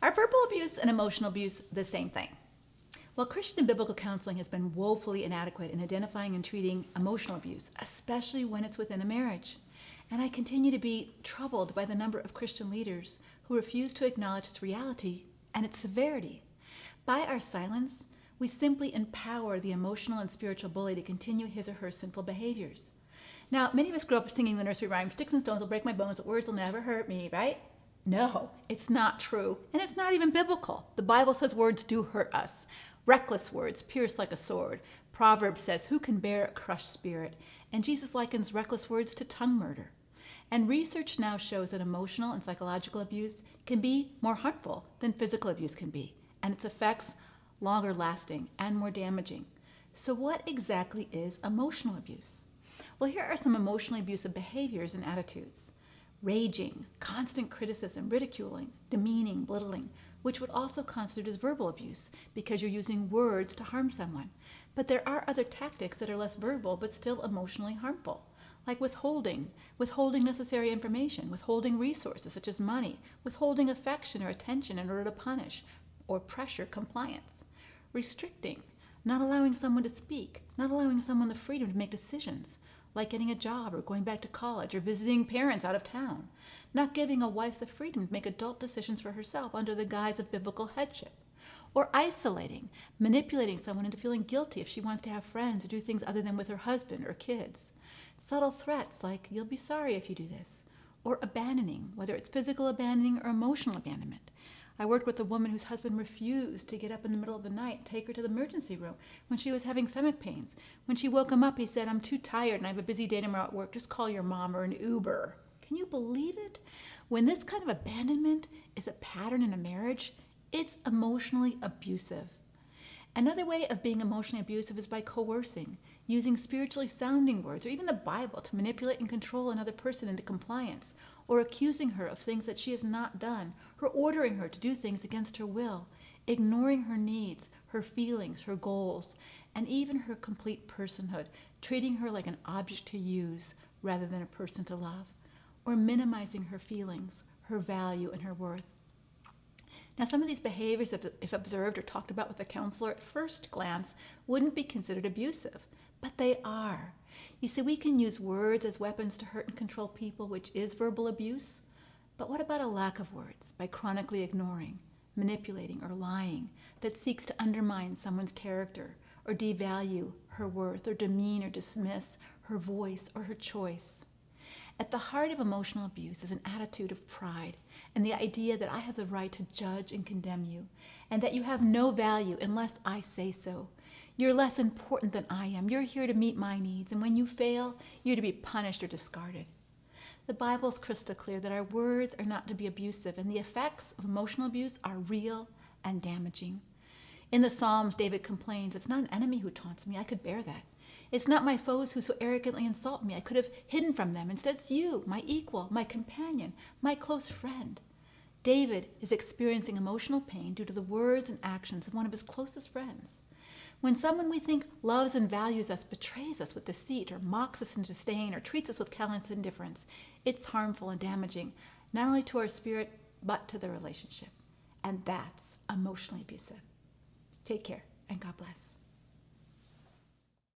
Are verbal abuse and emotional abuse the same thing? Well, Christian and biblical counseling has been woefully inadequate in identifying and treating emotional abuse, especially when it's within a marriage. And I continue to be troubled by the number of Christian leaders who refuse to acknowledge its reality and its severity. By our silence, we simply empower the emotional and spiritual bully to continue his or her sinful behaviors. Now, many of us grew up singing the nursery rhyme, sticks and stones will break my bones, but words will never hurt me, right? No, it's not true, and it's not even biblical. The Bible says words do hurt us. Reckless words pierce like a sword. Proverbs says, who can bear a crushed spirit? And Jesus likens reckless words to tongue murder. And research now shows that emotional and psychological abuse can be more harmful than physical abuse can be, and its effects longer lasting and more damaging. So what exactly is emotional abuse? Well, here are some emotionally abusive behaviors and attitudes. Raging, constant criticism, ridiculing, demeaning, belittling, which would also constitute as verbal abuse because you're using words to harm someone. But there are other tactics that are less verbal but still emotionally harmful, like withholding necessary information, withholding resources such as money, withholding affection or attention in order to punish or pressure compliance. Restricting, not allowing someone to speak, not allowing someone the freedom to make decisions, like getting a job or going back to college or visiting parents out of town. Not giving a wife the freedom to make adult decisions for herself under the guise of biblical headship. Or isolating, manipulating someone into feeling guilty if she wants to have friends or do things other than with her husband or kids. Subtle threats like, you'll be sorry if you do this. Or abandoning, whether it's physical abandoning or emotional abandonment. I worked with a woman whose husband refused to get up in the middle of the night and take her to the emergency room when she was having stomach pains. When she woke him up, he said, I'm too tired and I have a busy day tomorrow at work. Just call your mom or an Uber. Can you believe it? When this kind of abandonment is a pattern in a marriage, it's emotionally abusive. Another way of being emotionally abusive is by coercing, using spiritually sounding words or even the Bible to manipulate and control another person into compliance, or accusing her of things that she has not done, or ordering her to do things against her will, ignoring her needs, her feelings, her goals, and even her complete personhood, treating her like an object to use rather than a person to love, or minimizing her feelings, her value, and her worth. Now, some of these behaviors, if observed or talked about with a counselor at first glance, wouldn't be considered abusive, but they are. You see, we can use words as weapons to hurt and control people, which is verbal abuse. But what about a lack of words by chronically ignoring, manipulating, or lying that seeks to undermine someone's character or devalue her worth or demean or dismiss her voice or her choice? At the heart of emotional abuse is an attitude of pride and the idea that I have the right to judge and condemn you, and that you have no value unless I say so. You're less important than I am. You're here to meet my needs, and when you fail, you're to be punished or discarded. The Bible's crystal clear that our words are not to be abusive, and the effects of emotional abuse are real and damaging. In the Psalms, David complains, it's not an enemy who taunts me. I could bear that. It's not my foes who so arrogantly insult me. I could have hidden from them. Instead, it's you, my equal, my companion, my close friend. David is experiencing emotional pain due to the words and actions of one of his closest friends. When someone we think loves and values us betrays us with deceit or mocks us in disdain or treats us with callous indifference, it's harmful and damaging, not only to our spirit, but to the relationship. And that's emotionally abusive. Take care, and God bless.